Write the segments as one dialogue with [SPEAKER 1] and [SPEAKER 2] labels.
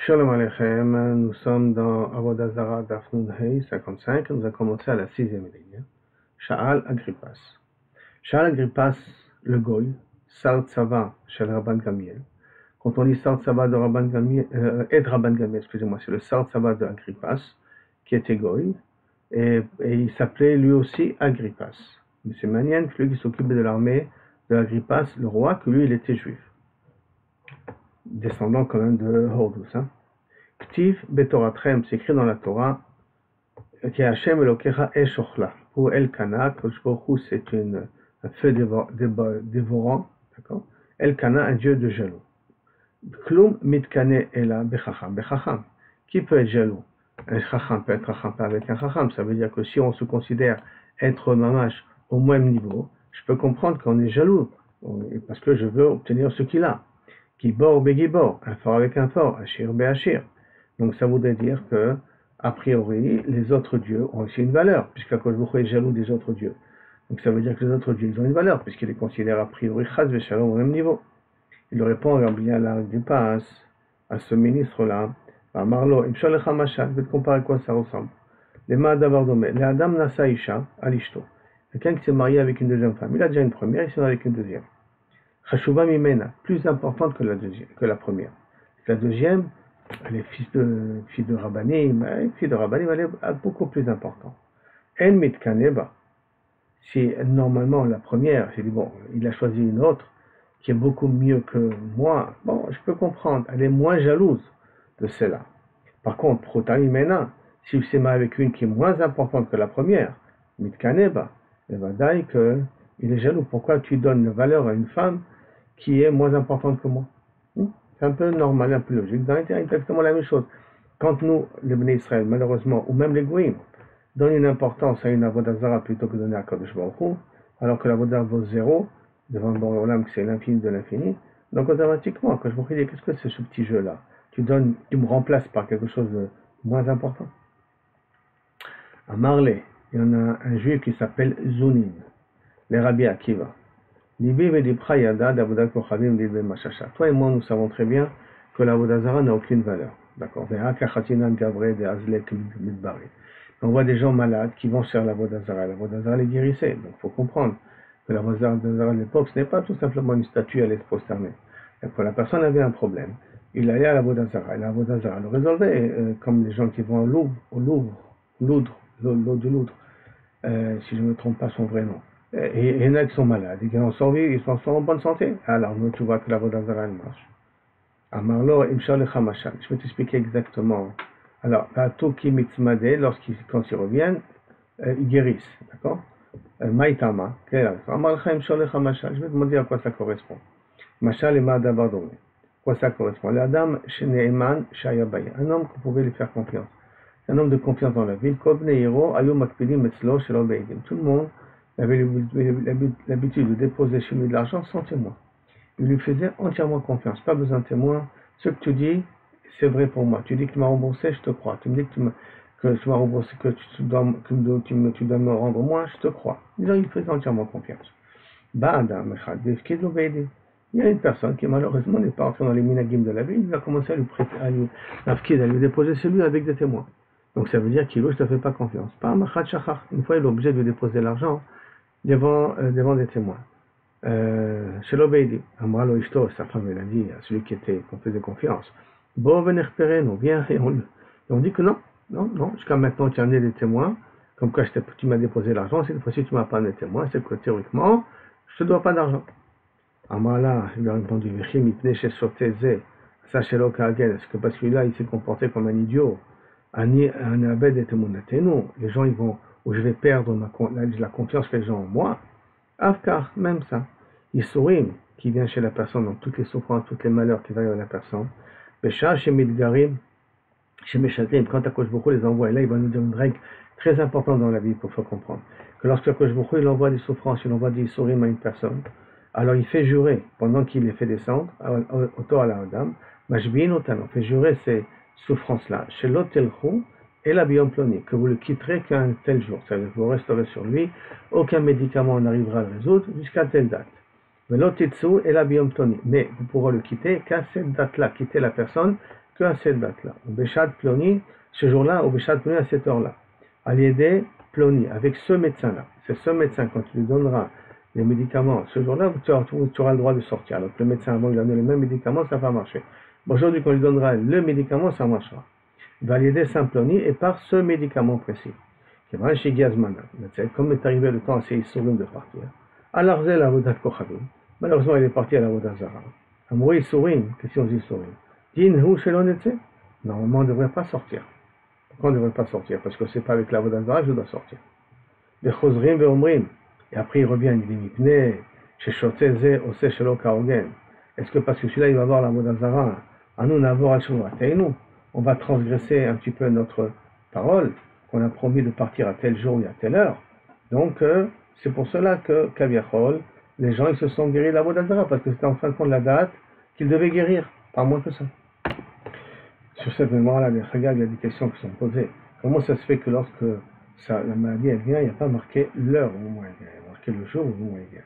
[SPEAKER 1] Shalom Aleichem, nous sommes dans Avodah Zarah Daf Nun Hey 55, nous avons commencé à la 6e ligne. Sha'al Agrippas. Sha'al Agrippas, le Goy, Sar Tzava Shel Rabban Gamiel. Quand on dit Sar Tzava de Rabban Gamiel, Rabban Gamiel, excusez-moi, c'est le Sar Tzava de Agrippas, qui était Goy, et il s'appelait lui aussi Agrippas. Mais c'est Manian, celui qui s'occupait de l'armée de Agrippas, le roi, que lui il était juif. Descendant quand même de Hordus. Ktiv Betoratrem, c'est écrit dans la Torah, qui Hashem Elokecha Eshochla. Pour Elkana, Koshbohu, c'est un feu dévorant, d'accord? Elkana, un dieu de jaloux. Klum Mitkane Ela Bechacham. Bechacham. Qui peut être jaloux? Un chacham peut être chacham avec un chacham. Ça veut dire que si on se considère être mamash au même niveau, je peux comprendre qu'on est jaloux, parce que je veux obtenir ce qu'il a. Gibor begibor, un fort avec un fort, Ashir be'ashir. Donc ça voudrait dire que, a priori, les autres dieux ont aussi une valeur, puisqu'Akadosh Baruch Hu est jaloux des autres dieux. Donc ça veut dire que les autres dieux ils ont une valeur, puisqu'il les considère a priori chas ve'shalom au même niveau. Il répond à Rabbi Agrippas, à ce ministre-là, à Marlo, Imshalecha Mashal, je vais te comparer à quoi ça ressemble. Les Ma'adavar Domé, les Adam Nasa Isha, Alishto. Quelqu'un qui s'est marié avec une deuxième femme, il a déjà une première, il s'est marié avec une deuxième. Chashuva Mimena, plus importante que la première. La deuxième, elle est fille de Rabbanim, elle est beaucoup plus importante. En mitkaneba, si normalement la première, c'est dit bon, il a choisi une autre qui est beaucoup mieux que moi, bon, je peux comprendre, elle est moins jalouse de celle-là. Par contre, protamimena, si c'est marié avec une qui est moins importante que la première, mitkaneba, il va dire qu'il est jaloux. Pourquoi tu donnes la valeur à une femme qui est moins importante que moi? C'est un peu normal, un peu logique. Dans l'intérieur, exactement la même chose. Quand nous, les Bnei Israël, malheureusement, ou même les Goïm, donnent une importance à une Avodah Zarah plutôt que donner à Kadosh Baruch Hu, alors que l'Avodah vaut zéro, devant le Boré Olam, que c'est l'infini de l'infini, donc automatiquement, quand je me dis, qu'est-ce que c'est ce petit jeu-là? Tu me remplaces par quelque chose de moins important. À Marley, il y en a un juif qui s'appelle Zunin, les Rabbi Akiva. Toi et moi, nous savons très bien que la Avodah Zarah n'a aucune valeur. D'accord. On voit des gens malades qui vont faire la Avodah Zarah. La Avodah Zarah les guérissait. Donc il faut comprendre que la Avodah Zarah de l'époque, ce n'est pas tout simplement une statue à aller se prosterner. Quand la personne avait un problème, il allait à la Avodah Zarah. Et la Avodah Zarah le résolvait, comme les gens qui vont l'Oudre, si je ne me trompe pas son vrai nom. Et il y en a qui sont malades, et qui en sont vivants, ils sont en bonne santé. Alors, nous, tu vois que la Avodah Zarah marche. Amarlo, Imshalecha Mashal. Je vais t'expliquer exactement. Alors, Toki Mitzmade, quand ils reviennent, ils guérissent. D'accord? Maïtama, Amarlecha Imshalecha Mashal. Je vais te demander à quoi ça correspond. Mashal et Ma'adavar Domé. Quoi ça correspond? L'Adam Sheneeman Shayabaya. Un homme qu'on pouvait lui faire confiance. Un homme de confiance dans la ville. Kovne Hiro, Ayom Makpidim Metzlo, Shelo Beidim. Tout le monde avait l'habitude de déposer chez lui de l'argent sans témoin. Il lui faisait entièrement confiance, pas besoin de témoin. Ce que tu dis, c'est vrai pour moi. Tu dis que tu m'as remboursé, je te crois. Tu me dis que tu m'as remboursé, que tu dois me rendre moins, je te crois. Il lui faisait entièrement confiance. Il y a une personne qui malheureusement n'est pas entrée dans les minagim de la ville, il va commencer à lui déposer celui avec des témoins. Donc ça veut dire qu'il ne te fait pas confiance. Pas un shachar. Une fois il est obligé de lui déposer l'argent devant des témoins. Chez l'Obeidi, Amralo Ishto, sa femme, elle a dit à celui qu'on faisait confiance, Bo venerpereno, viens, et on dit que non, jusqu'à maintenant tu as amené des témoins, comme quoi tu m'as déposé l'argent, cette fois-ci tu m'as pas amené des témoins, c'est que théoriquement, je te dois pas d'argent. Amrala, il lui a répondu, Vechim, ipne chez Soteze, Sachelo Kagen, est-ce que parce que là il s'est comporté comme un idiot, un abed et témoinatenu, les gens ils vont, où je vais perdre la confiance que les gens ont en moi. Afkar, même ça. Yisurim, qui vient chez la personne, donc toutes les souffrances, tous les malheurs qui arrivent à la personne. Bécha, chez Midgarim, chez Meshadrim, quand Akadosh Baruch Hu les envoie, et là il va nous dire une règle très importante dans la vie pour faire comprendre. Que lorsque Akadosh Baruch Hu il envoie des souffrances, il envoie des Yisurim à une personne, alors il fait jurer, pendant qu'il les fait descendre, au Torah à la Adam, Mashbiin Otan, on fait jurer ces souffrances-là, chez l'Otelchou, et la biomploni, que vous le quitterez qu'à un tel jour, c'est-à-dire que vous resterez sur lui, aucun médicament n'arrivera à le résoudre jusqu'à telle date. Mais l'otitsu et la biomploni, mais vous pourrez le quitter qu'à cette date-là, quitter la personne que à cette date-là. Béchad Ploni, ce jour-là, ou Béchad Ploni à cette heure-là. À l'aider Ploni, avec ce médecin-là. C'est ce médecin, quand tu lui donneras les médicaments, ce jour-là, tu auras le droit de sortir. Alors que le médecin, avant, il a donné les mêmes médicaments, ça va marcher. Aujourd'hui, quand il donnera le médicament, ça marchera. Il va l'aider Saint Ploni et par ce médicament précis. Comme est arrivé le temps à ces Issourim de partir. Alors, c'est la Vodat Kochavim. Malheureusement, il est parti à la Vodat Zara. Amouri Issourim, question d'Issourim. Din Shelonetse. Normalement, on ne devrait pas sortir. Pourquoi on ne devrait pas sortir? Parce que c'est pas avec la Vodat Zara que je dois sortir. Les Chosrim Veomrim. Et après, il revient, il dit Mipne, Sheshoteze, Ose Shelo Kaogen. Est-ce que parce que celui-là, il va voir la Vodat Zara, Anu Navor Al-Shumuateinu, on va transgresser un petit peu notre parole, qu'on a promis de partir à tel jour et à telle heure. Donc, c'est pour cela que, Kaviachol, les gens, ils se sont guéris de la Vodat Zara, parce que c'était en fin de compte la date qu'ils devaient guérir, pas moins que ça. Sur cette mémoire-là, il y a des questions qui sont posées. Comment ça se fait que lorsque la maladie elle vient, il n'y a pas marqué l'heure au moment où elle vient, il y a marqué le jour au moment où elle vient.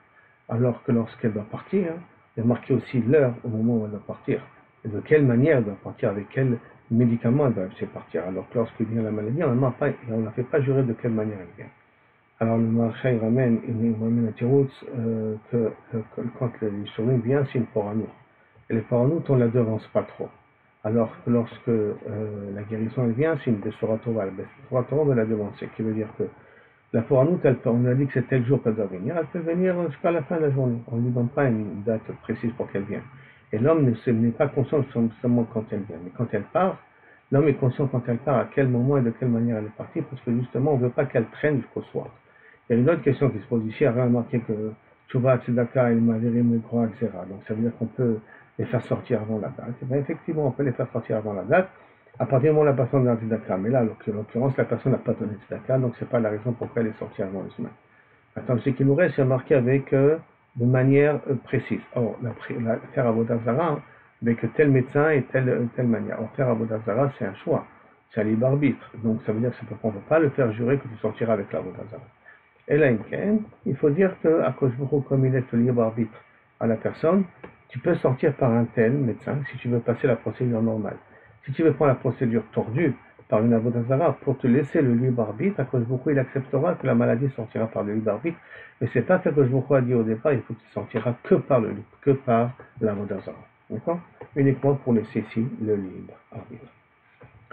[SPEAKER 1] Alors que lorsqu'elle doit partir, il y a marqué aussi l'heure au moment où elle doit partir. Et de quelle manière elle doit partir, avec quel médicament elle doit partir. Alors que lorsqu'il vient la maladie, on ne la fait pas jurer de quelle manière elle vient. Alors le marché il ramène un tiroutz que quand les souris vient, c'est une poranout. Et les poranouts, on ne la devance pas trop. Alors que lorsque la guérison elle vient, c'est une Bessoratova. La Bessoratova, on va la devancer, qui veut dire que la poranout, on a dit que c'est tel jour qu'elle doit venir, elle peut venir jusqu'à la fin de la journée. On ne lui donne pas une date précise pour qu'elle vienne. Et l'homme n'est pas conscient seulement quand elle vient, mais quand elle part, l'homme est conscient quand elle part, à quel moment et de quelle manière elle est partie, parce que justement, on ne veut pas qu'elle traîne jusqu'au soir. Il y a une autre question qui se pose ici, elle a remarqué que Tchouva, Tzedaka, El Mavirim, El Kroa, etc. Donc ça veut dire qu'on peut les faire sortir avant la date. Et bien effectivement, on peut les faire sortir avant la date, à partir du moment où la personne donne Tzedaka. Mais là, en l'occurrence, la personne n'a pas donné Tzedaka, donc ce n'est pas la raison pourquoi elle est sortie avant le semaine. Maintenant, ce qui nous reste, c'est marqué avec de manière précise. Or, faire Avodah Zara, avec tel médecin et telle manière. Or, faire Avodah Zara, c'est un choix, c'est un libre arbitre. Donc, ça veut dire qu'on ne peut pas le faire jurer que tu sortiras avec l'Avodah Zara. Et là, il faut dire que, à cause de comme il est le libre arbitre à la personne, tu peux sortir par un tel médecin si tu veux passer la procédure normale. Si tu veux prendre la procédure tordue par une Avodah Zara pour te laisser le libre arbitre, à cause beaucoup il acceptera que la maladie sortira par le libre arbitre, mais c'est pas ce que beaucoup a dit au départ, il faut qu'il sortira que par l'Avodah Zara. D'accord? Uniquement pour laisser ici le libre arbitre.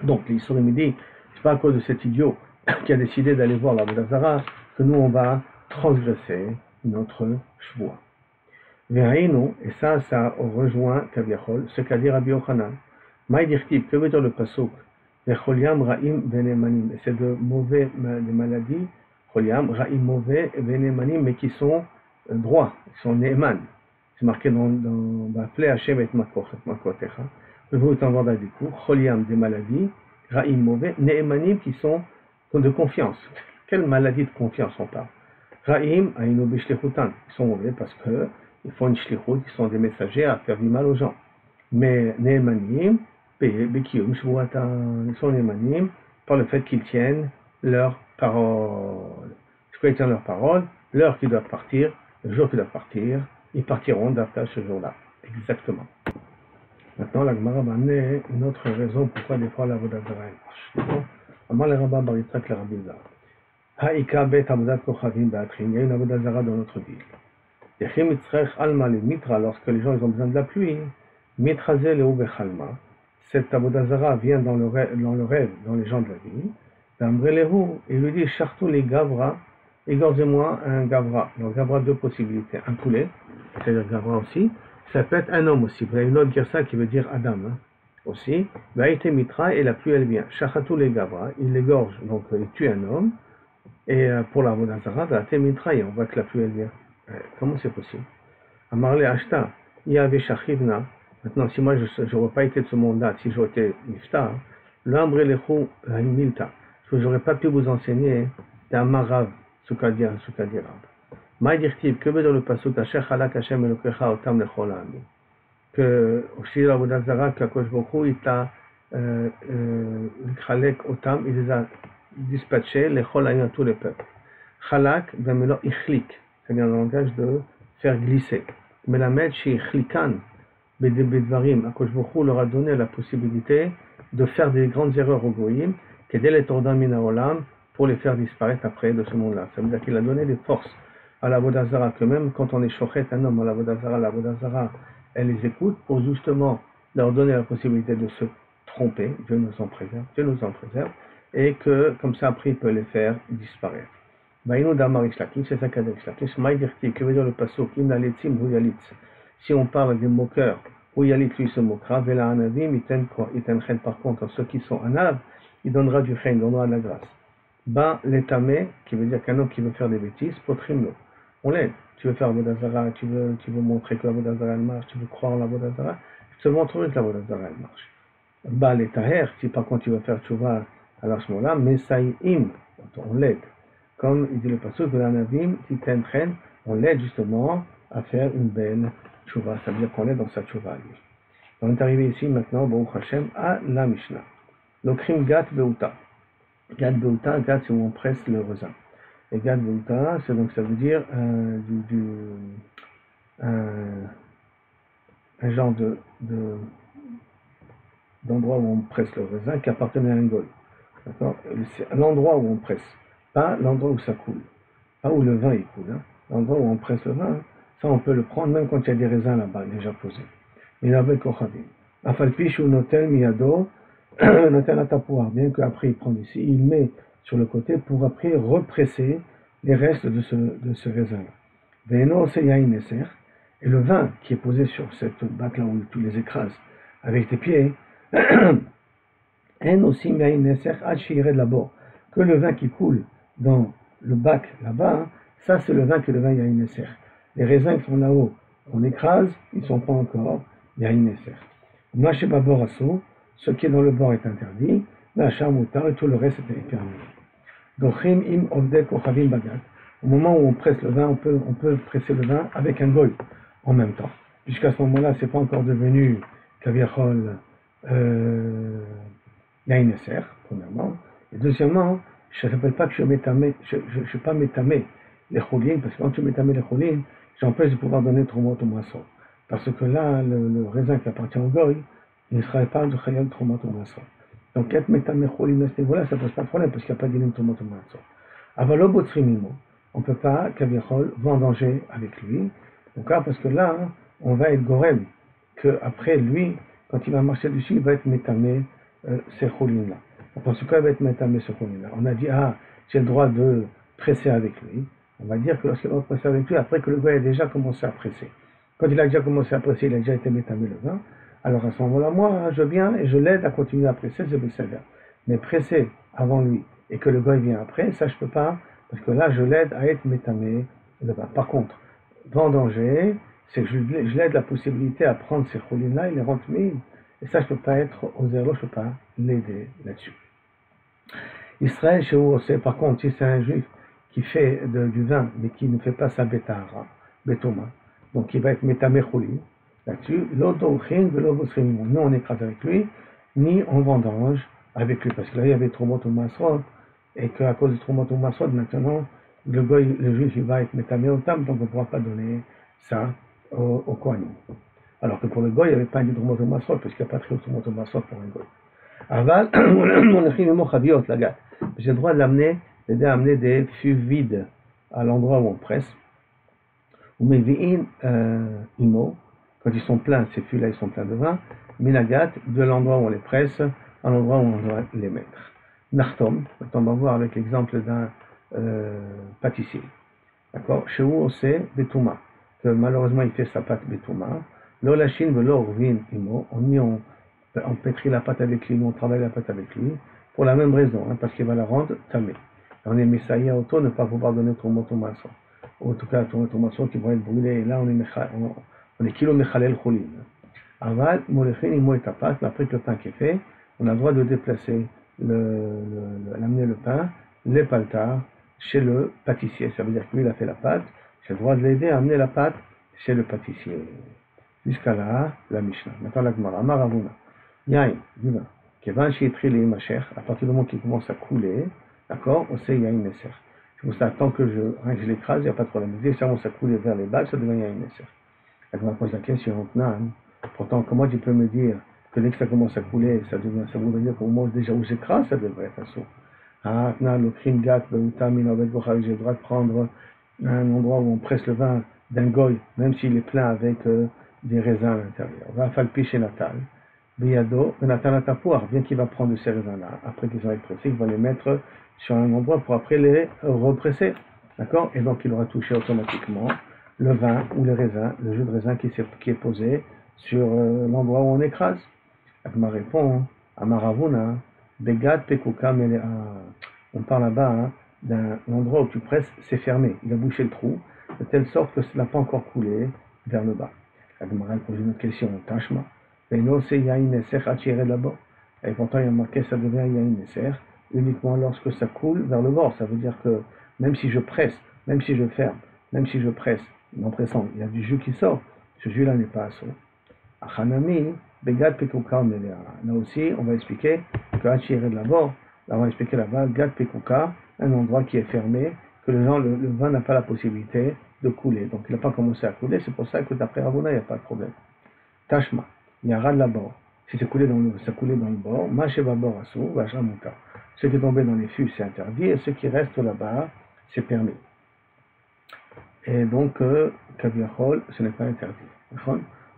[SPEAKER 1] Donc l'Issour me dit, c'est pas à cause de cet idiot qui a décidé d'aller voir l'Avodah Zara que nous on va transgresser notre shvoua. Ve'ainu, et ça rejoint Kaviachol, ce qu'a dit Rabbi Yochanan. Maïdirtib, que veut dire le pasuk? Choliam ra'im venemanim, c'est de maladies, choliam ra'im mauvais venemanim, mais qui sont droits, qui sont ne'eman. C'est marqué dans Bafle Hashem et Makotecha. Vous t'envoie du coup, choliam des maladies, ra'im mauvais, ne'emanim qui sont de confiance. Quelle maladie de confiance on parle? Ra'im aïno bishlichutan, ils sont mauvais parce que ils font une shlichut, ils sont des messagers à faire du mal aux gens. Mais ne'emanim, ils sont ne'emanim par le fait qu'ils tiennent leur parole. C'est quoi ils tiennent leur parole? L'heure qu'ils doivent partir, le jour qu'ils doivent partir, ils partiront d'après ce jour-là. Exactement. Maintenant, la Gemara va amener une autre raison pourquoi des fois la Avodah Zara marche. Amal le Rabba Baritzak le Rabbi Zara. Haïka bet Avodat Kochavim Be'atrin. Il y a une Avodah Zara dans notre ville. Yechim Itzrech Alma le Mitra, lorsque les gens ils ont besoin de la pluie, Mitraze le Ubechalma. Cette Avodah Zara vient dans le rêve, dans les gens de la ville. D'Ambrelehu, il lui dit Chartou les Gavra, égorgez-moi un Gavra. Donc Gavra, deux possibilités. Un poulet, c'est-à-dire Gavra aussi. Ça peut être un homme aussi. Vous avez une autre girsa qui veut dire Adam aussi. Vaïte Mitra, et la pluie elle vient. Chartou les Gavra, il l'égorge, donc il tue un homme. Et pour la Avodah Zara, Vaïte Mitra, et on voit que la pluie elle vient. Comment c'est possible? Amarle Ashta, Yahvé Shachivna. Maintenant, si moi je n'aurais pas été de ce monde-là, si j'aurais été Nifta, l'Ambrelehu Milta. Je n'aurais pas pu vous enseigner d'Amarav, Soukadir, Maïdirtib, que veut dire le pasuk Asher Chalak Hashem Elokecha Otam Lechol Ha'amim? Que aussi l'Avodah Zara, qu'Akadosh Baruch Hu, il t'a Chalek Otam, il les a dispatchés Lechol Ha'amim à tous les peuples. Chalak, Vemelo Ichlik, c'est-à-dire le langage de faire glisser. Melamed Shi Ichlikan, Bedvarim, Akadosh Baruch Hu leur a donné la possibilité de faire des grandes erreurs au Goïm, qu'aider les Tordan Mina Olam, pour les faire disparaître après de ce monde-là. Ça veut dire qu'il a donné des forces à la Vodazara, que même quand on est chochet un homme à la Vodazara, elle les écoute pour justement leur donner la possibilité de se tromper, Dieu nous en préserve, et que comme ça après il peut les faire disparaître. C'est ça qu'a dit Rishlakish. Maïdirti, que veut dire le pasuk, Imnaletzim hu yalitz. Si on parle des moqueurs, hu yalit lui se moquera, Vela anavim, iten chen par contre, ceux qui sont anav, il donnera du chen, il donnera de la grâce. Ba letame, qui veut dire qu'un homme qui veut faire des bêtises, potrimlo. On l'aide. Tu veux faire Vodazara, tu veux montrer que la Vodazara elle marche, tu veux croire en la Vodazara, je te montrerai que la Vodazara elle marche. Ba letaher, si par contre tu veux faire tchouva à ce moment-là, Mesaïm, on l'aide. Comme il dit le pasuk, on l'aide justement à faire une belle tchouva, ça veut dire qu'on l'aide dans sa tchouva. On est arrivé ici maintenant, Baruch Hashem, à la Mishnah. L'okrim gat beuta. Gat beuta, gat c'est où on presse le raisin. Et gat beuta, c'est donc ça veut dire un genre d'endroit où on presse le raisin qui appartenait à un goy. D'accord? C'est l'endroit où on presse. Pas l'endroit où ça coule, pas où le vin il coule, hein. L'endroit où on presse le vin, ça on peut le prendre même quand il y a des raisins là-bas déjà posés. Mais avec Kochavim. Afalpish ou notel miyado, notel atapoir, bien qu'après il prend ici, il met sur le côté pour après represser les restes de ce raisin-là. Ve'eno seyain eser, et le vin qui est posé sur cette bac là où tu les écrases avec tes pieds, en aussi meyain eser achire de l'abord, que le vin qui coule dans le bac là-bas, ça c'est le vin que le vin Yahin Eser. Les raisins qui sont là-haut, on écrase, ils ne sont pas encore Yahin Eser. Macheba Borasso, ce qui est dans le bord est interdit, Macha Moutar et tout le reste est permis. Dochim im ovdek ochavim bagat. Au moment où on presse le vin, on peut presser le vin avec un goy en même temps. Jusqu'à ce moment-là, c'est pas encore devenu Kaviachol Yahin Eser, premièrement. Et deuxièmement, je ne rappelle pas que je ne suis pas métamé les choulines, parce que quand tu métamé les choulines, j'empêche de pouvoir donner tromot au moisson. Parce que là, le raisin qui appartient au goy, il ne sera pas de chayal tromot au moisson. Donc, être métamé choulines à ce niveau-là, ça ne pose pas de problème, parce qu'il n'y a pas d'inim tromot au moisson. Avalo trimimo, on ne peut pas, kaviachol, vendanger avec lui. D'accord? Parce que là, on va être gorem, qu'après lui, quand il va marcher dessus, il va être métamé ces choulines-là. Parce qu'il va être métamé ce choulines-là. On a dit, j'ai le droit de presser avec lui. On va dire que lorsqu'il va presser avec lui, après que le gars ait déjà commencé à presser. Quand il a déjà commencé à presser, il a déjà été métamé le vin. Alors à ce moment-là, moi, je viens et je l'aide à continuer à presser, c'est Besséder. Mais presser avant lui et que le gars vienne après, ça je peux pas, parce que là, je l'aide à être métamé le vin. Par contre, vendanger, c'est que je l'aide la possibilité à prendre ces choulines-là, il les rentre mille. Et ça, je peux pas être aux zéro, je peux pas l'aider là-dessus. Israël, chez vous, par contre, si c'est un juif qui fait du vin, mais qui ne fait pas sa betara, betoma, donc il va être métaméchouli, là-dessus, l'odochin de l'obosrim. Nous, on écrase avec lui, ni on vendange avec lui, parce que là, il y avait Tromot ou Masrod, et qu'à cause de Tromot ou Masrod, maintenant, le juif, il va être métaméotam, donc on ne pourra pas donner ça au Kohanim. Alors que pour le goy, il n'y avait pas de Tromot ou Masrod, parce qu'il n'y a pas de Tromot ou Masrod pour un goy. Aval, j'ai le droit de l'amener, d'aider à amener des fûts vides à l'endroit où on presse. Ou mevi'in imo, quand ils sont pleins, ces fûts-là, ils sont pleins de vin. Minagat, de l'endroit où on les presse, à l'endroit où on doit les mettre. Nachtom, on va voir avec l'exemple d'un pâtissier. D'accord? Chez où on sait Betouma, que malheureusement il fait sa pâte Betouma. L'olachin velorvin imo, on pétrit la pâte avec lui, on travaille la pâte avec lui, pour la même raison, parce qu'il va la rendre tamée. On est messaïa auto, ne pas pouvoir donner ton maçon. Ou en tout cas, ton maçon qui va être brûlé, et là on est kilo mechalel choulin. Aval, molechin, imo et pâte, mais après que le pain qui est fait, on a le droit de déplacer, l'amener le pain, les paltards, chez le pâtissier. Ça veut dire que lui, il a fait la pâte, j'ai le droit de l'aider à amener la pâte chez le pâtissier. Jusqu'à là, la Mishnah. Maintenant, la Gemara, Maravuna. Yain, du vin. Kevan shietri le imacher, à partir du moment qu'il commence à couler, d'accord, on sait yain neser. C'est pour ça, tant que je l'écrase, il n'y a pas de problème. Dès que ça commence à couler vers les balles, ça devient yain neser. La Gemara pose la question, Pourtant, comment tu peux me dire que dès que ça commence à couler, ça voudrait dire qu'au moment déjà où j'écrase, ça devrait être assaut. Ah, le crime gâte, j'ai le droit de prendre un endroit où on presse le vin d'un goy, même s'il est plein avec des raisins à l'intérieur. Va falpi chez Natal. Biado, Natal Tapoir, bien qu'il va prendre ces raisins-là, après qu'ils ont été pressés, il va les mettre sur un endroit pour après les represser. D'accord? Et donc il aura touché automatiquement le vin ou les raisins, le jus de raisin qui est posé sur l'endroit où on écrase. Agma répond, Amaravuna, Begat Pekuka, on parle là-bas d'un endroit où tu presses, c'est fermé, il a bouché le trou, de telle sorte que cela n'a pas encore coulé vers le bas. Agma pose une autre question, Tashma. Et non, c'est Yain Neser à tirer là-bas. Et pourtant, il y a marqué, ça devient Yain Neser uniquement lorsque ça coule vers le bord. Ça veut dire que même si je presse, même si je ferme, même si je presse, en pressant, il y a du jus qui sort, ce jus-là n'est pas assaut. Achanami, Begad Pekuka, là aussi, on va expliquer que attirer de l'abord, là on va expliquer là-bas, Gad Pekuka, un endroit qui est fermé, que le vin n'a pas la possibilité de couler. Donc il n'a pas commencé à couler, c'est pour ça que d'après Ravuna, il n'y a pas de problème. Tashma, il y a ras de l'abord. Si ça coulait dans le bord, Masheba bord assou, Vajamuka. Ce qui est tombé dans les fûts, c'est interdit, et ce qui reste là-bas, c'est permis. Et donc, Kabiachol, ce n'est pas interdit.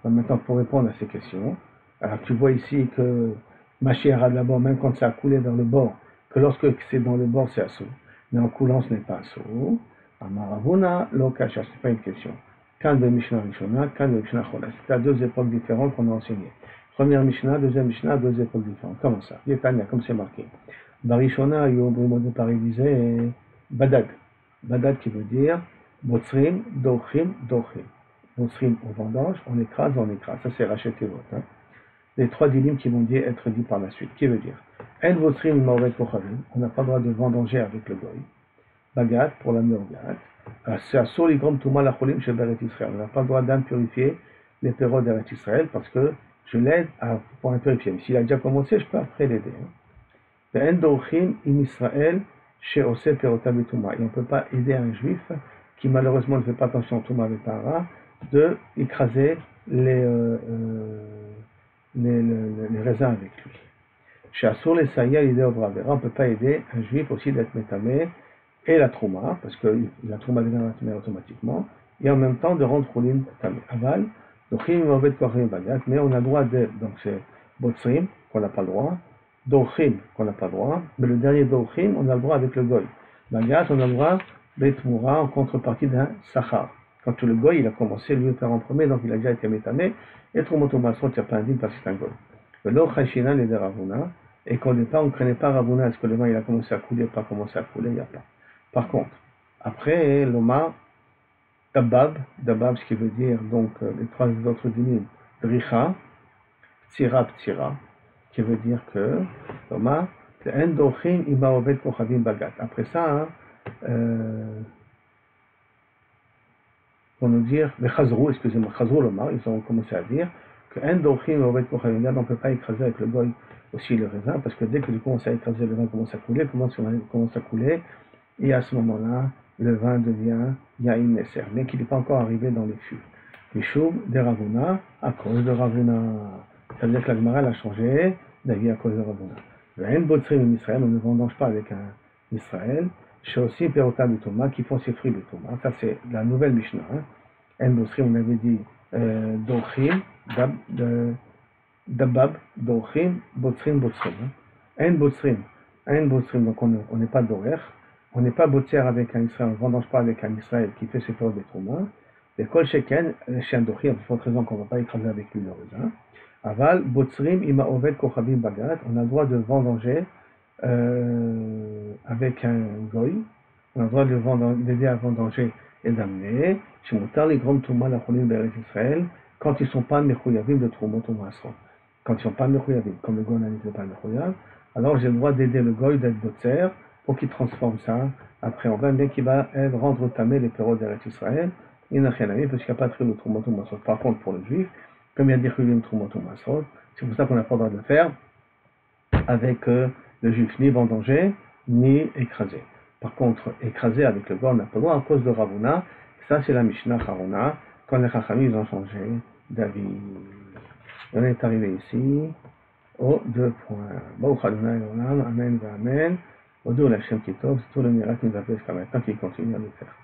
[SPEAKER 1] Maintenant, pour répondre à ces questions, alors tu vois ici que Mashiach d'abord, même quand ça a coulé vers le bord, que lorsque c'est dans le bord, c'est assaut. Mais en coulant, ce n'est pas assaut. Amaravuna, Lokasha, ce n'est pas une question. Kan de Mishnah Rishona, Kan de Mishnah Chola. C'est à deux époques différentes qu'on a enseigné. Première Mishnah, deuxième Mishnah, deux époques différentes. Comment ça? Yetania, comme c'est marqué. Barishona, Yom Paris disait Badad. Badad qui veut dire Botsrim, Dochim, Dochim. Botsrim, on vendange, on écrase. Ça, c'est racheté l'autre. Les trois dilim qui vont être dits par la suite. Qui veut dire En Botsrim, Maoret Kochavim. On n'a pas le droit de vendanger avec le goy. Bagat, pour la meurgat. C'est à Soligrom Touma la Cholim chez Beret Israël. On n'a pas le droit d'impurifier les pérodes d'Eret Israël parce que je l'aide pour impurifier. Mais s'il a déjà commencé, je peux après l'aider. En Dochim, in Israël, chez Ose Perota Betouma. Et on ne peut pas aider un juif qui malheureusement ne fait pas attention au Touma Betara, de écraser les raisins avec lui. Chez Assur les Saïa, l'idée au Bravera, on ne peut pas aider un juif aussi d'être métamé et la Trouma, parce que la Trouma devient métamé automatiquement, et en même temps de rendre Cholim tamé. Aval, Dochim, Mauvais Kochim Bagat, mais on a le droit de, donc c'est Botsrim, qu'on n'a pas le droit, Dochim, qu'on n'a pas le droit, mais le dernier Dochim, on a le droit avec le Goy. Bagat, on a le droit Betmoura en contrepartie d'un Sachar. Quand le Goy, il a commencé lui faire en premier, donc il a déjà été métamé, et Troumotomasot, il n'y a pas un digne parce que c'est un Goy. Le Lo Chachina, les Ravuna, et qu'au départ, on ne connaît pas Ravuna, est-ce que le vin il a commencé à couler, pas commencé à couler, il n'y a pas. Par contre, après, l'Oma, Dabab, ce qui veut dire, donc, les trois autres dinim, Dricha, Ptira, qui veut dire que, l'Oma, Endochim, Ima Oved Kochavim Bagat. Après ça, pour nous dire, les Chazrou, excusez-moi, Chazrou l'Oma, ils ont commencé à dire que Endochim, Oved Kochavim Bagat, on ne peut pas écraser avec le goy aussi le raisin, parce que dès que tu commences à écraser, le vin commence à couler, et à ce moment-là, le vin devient Yain Neser, mais qu'il n'est pas encore arrivé dans les fûts. Les choux de Ravuna, à cause de Ravuna. Ça veut dire que la Gemara a changé d'avis à cause de Ravuna. Le En Botsrim en Israël, on ne vendange pas avec un Israël. Chez aussi Perota Betoma, qui font ses fruits Betoma. Ça, c'est la nouvelle Mishnah. En Botsrim, on avait dit Dochim, Dabab, Dochim, Botsrim. En Botsrim, donc on n'est pas d'Orer. On n'est pas botzer avec un Israël, on ne vendange pas avec un Israël qui fait ses fleurs de trauma. Les kol sheken, les chiens d'Ochir, il faut raison qu'on ne va pas écraser avec lui le raisin. Aval, botzrim, ima oved kochavim bagat, on a le droit de vendanger avec un goy, on a le droit de l'aider à vendanger et d'amener. Shimutar les grands touma la cholim beret Israël, quand ils ne sont pas mechuyavim de troumot ou masron. Quand ils ne sont pas mechuyavim, comme le goy n'était pas mechuyav, alors j'ai le droit d'aider le goy d'être botzer, pour qu'il transforme ça après en vin, bien qu'il va rendre tamé les pérodes d'Eretz Israël, il n'a rien à dire parce qu'il n'y a pas de le Troumotou Masrot. Par contre, pour le juif, comme il y a dit le Troumotou Masrot, c'est pour ça qu'on n'a pas le droit de le faire avec le juif ni vendangé, ni écrasé. Par contre, écrasé avec le goy, on n'a pas le droit à cause de Ravuna. Ça, c'est la Mishnah Haruna, quand les Chachamim ont changé d'avis. on est arrivé ici aux 2 points. Baruch Adonai Olam, Amen, Amen. Odo l'Hashem Kitov, c'est tout le miracle qui nous a fait jusqu'à maintenant, qui continue à le faire.